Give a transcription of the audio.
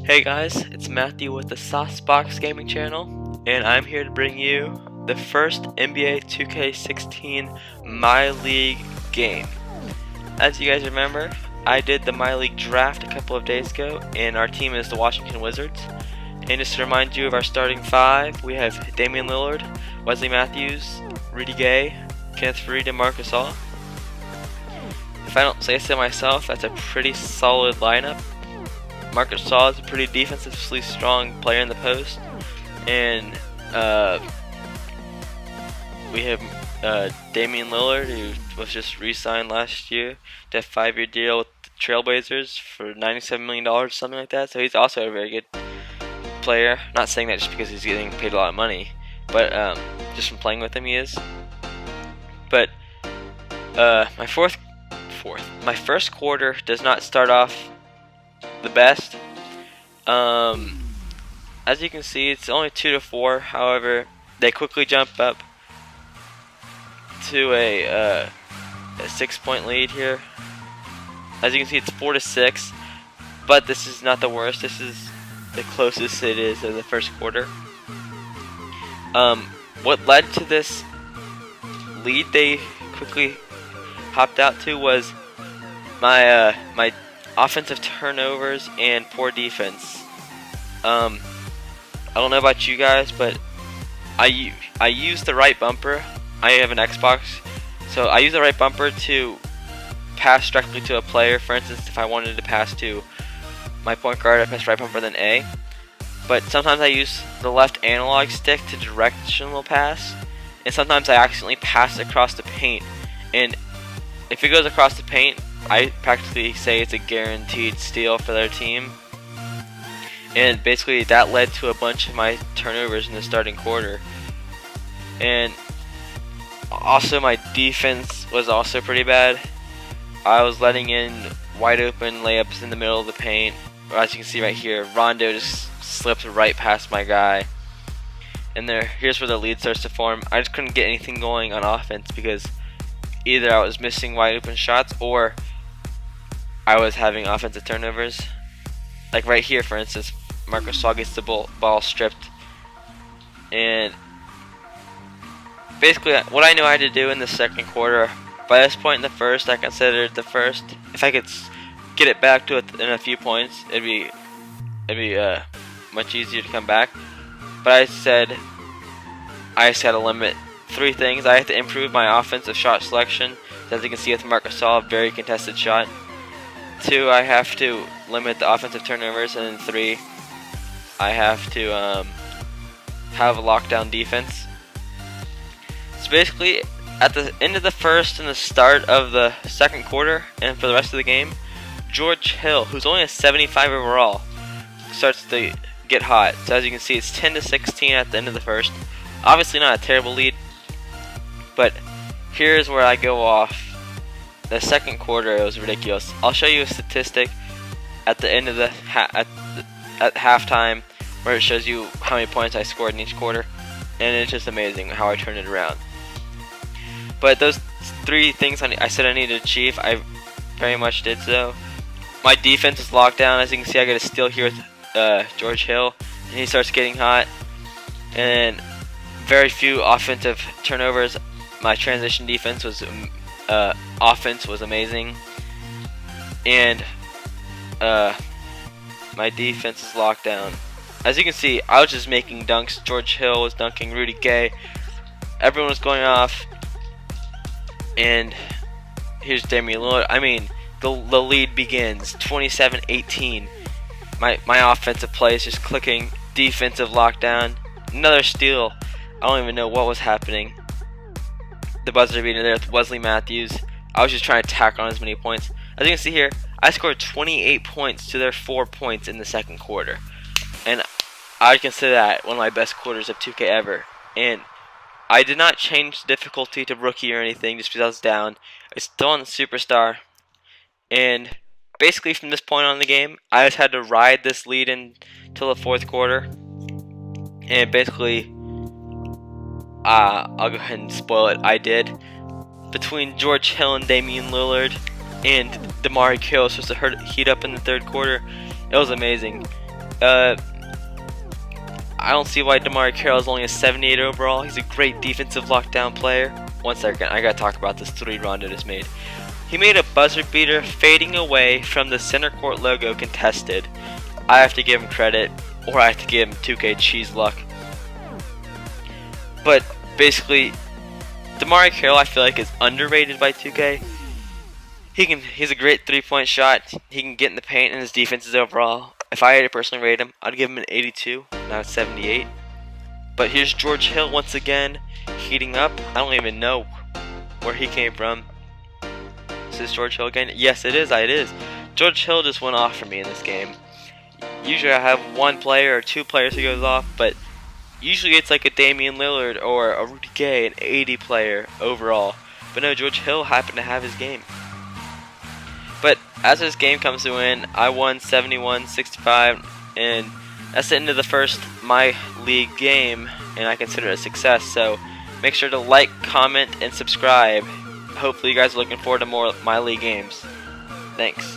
Hey guys, it's Matthew with the Saucebox Gaming Channel, and I'm here to bring you the first NBA 2K16 My League game. As you guys remember, I did the My League draft a couple of days ago, and our team is the Washington Wizards. And just to remind you of our starting five, we have Damian Lillard, Wesley Matthews, Rudy Gay, Kenneth Faried, and Marc Gasol. If I don't say so myself, that's a pretty solid lineup. Marc Gasol is a pretty defensively strong player in the post, and we have Damian Lillard, who was just re-signed last year to a 5-year deal with the Trailblazers for $97 million or something like that. So he's also a very good player. Not saying that just because he's getting paid a lot of money, but just from playing with him, he is. But my first quarter does not start off the best. As you can see, it's only 2-4. However, they quickly jump up to a 6-point lead here. As you can see, it's 4-6. But this is not the worst. This is the closest it is in the first quarter. What led to this lead they quickly hopped out to was my offensive turnovers and poor defense. I don't know about you guys, but I use the right bumper. I have an Xbox, so I use the right bumper to pass directly to a player. For instance, if I wanted to pass to my point guard, I press right bumper then A. But sometimes I use the left analog stick to directional pass, and sometimes I accidentally pass across the paint. And if it goes across the paint, I practically say it's a guaranteed steal for their team. And basically that led to a bunch of my turnovers in the starting quarter. And also my defense was also pretty bad. I was letting in wide open layups in the middle of the paint. As you can see right here, Rondo just slipped right past my guy. And here's where the lead starts to form. I just couldn't get anything going on offense because either I was missing wide open shots or I was having offensive turnovers. Like right here, for instance, Marc Gasol gets the ball stripped. And basically what I knew I had to do in the second quarter, by this point in the first, I considered the first, if I could get it back to it in a few points, it'd be much easier to come back. But I said I just had to limit 3 things. I have to improve my offensive shot selection. As you can see with Marc Gasol, very contested shot. 2, I have to limit the offensive turnovers, and then 3, I have to have a lockdown defense. So basically, at the end of the first and the start of the second quarter, and for the rest of the game, George Hill, who's only a 75 overall, starts to get hot. So as you can see, it's 10-16 at the end of the first. Obviously not a terrible lead, but here's where I go off. The second quarter, it was ridiculous. I'll show you a statistic at the end of the at halftime where it shows you how many points I scored in each quarter, and it's just amazing how I turned it around. But those 3 things I said I needed to achieve, I very much did so. My defense is locked down. As you can see, I get a steal here with George Hill, and he starts getting hot. And very few offensive turnovers. My transition defense was offense was amazing, and my defense is locked down. As you can see, I was just making dunks. George Hill was dunking, Rudy Gay, everyone was going off, and here's Damian Lillard. I mean, the lead begins 27-18. My offensive play is just clicking. Defensive lockdown, another steal. I don't even know what was happening. The buzzer beater there with Wesley Matthews. I was just trying to tack on as many points. As you can see here, I scored 28 points to their 4 points in the second quarter. And I would consider that one of my best quarters of 2K ever. And I did not change the difficulty to rookie or anything just because I was down. It's still on the superstar. And basically from this point on in the game, I just had to ride this lead until the fourth quarter. And basically, I'll go ahead and spoil it. I did. Between George Hill and Damian Lillard and DeMar Carroll was supposed to heat up in the third quarter. It was amazing. I don't see why DeMarre Carroll is only a 78 overall. He's a great defensive lockdown player. 1 second, I gotta talk about this 3 Rondo just made. He made a buzzer beater fading away from the center court logo contested. I have to give him credit, or I have to give him 2K cheese luck. But basically, DeMarre Carroll I feel like is underrated by 2K. He's a great 3-point shot. He can get in the paint, and his defense is overall. If I had to personally rate him, I'd give him an 82, not a 78. But here's George Hill once again, heating up. I don't even know where he came from. Is this George Hill again? Yes, it is. It is. George Hill just went off for me in this game. Usually I have 1 player or 2 players who goes off, but usually it's like a Damian Lillard or a Rudy Gay, an 80 player overall. But no, George Hill happened to have his game. But as this game comes to an end, I won 71-65, and that's the end of the first My League game, and I consider it a success. So make sure to like, comment, and subscribe. Hopefully you guys are looking forward to more My League games. Thanks.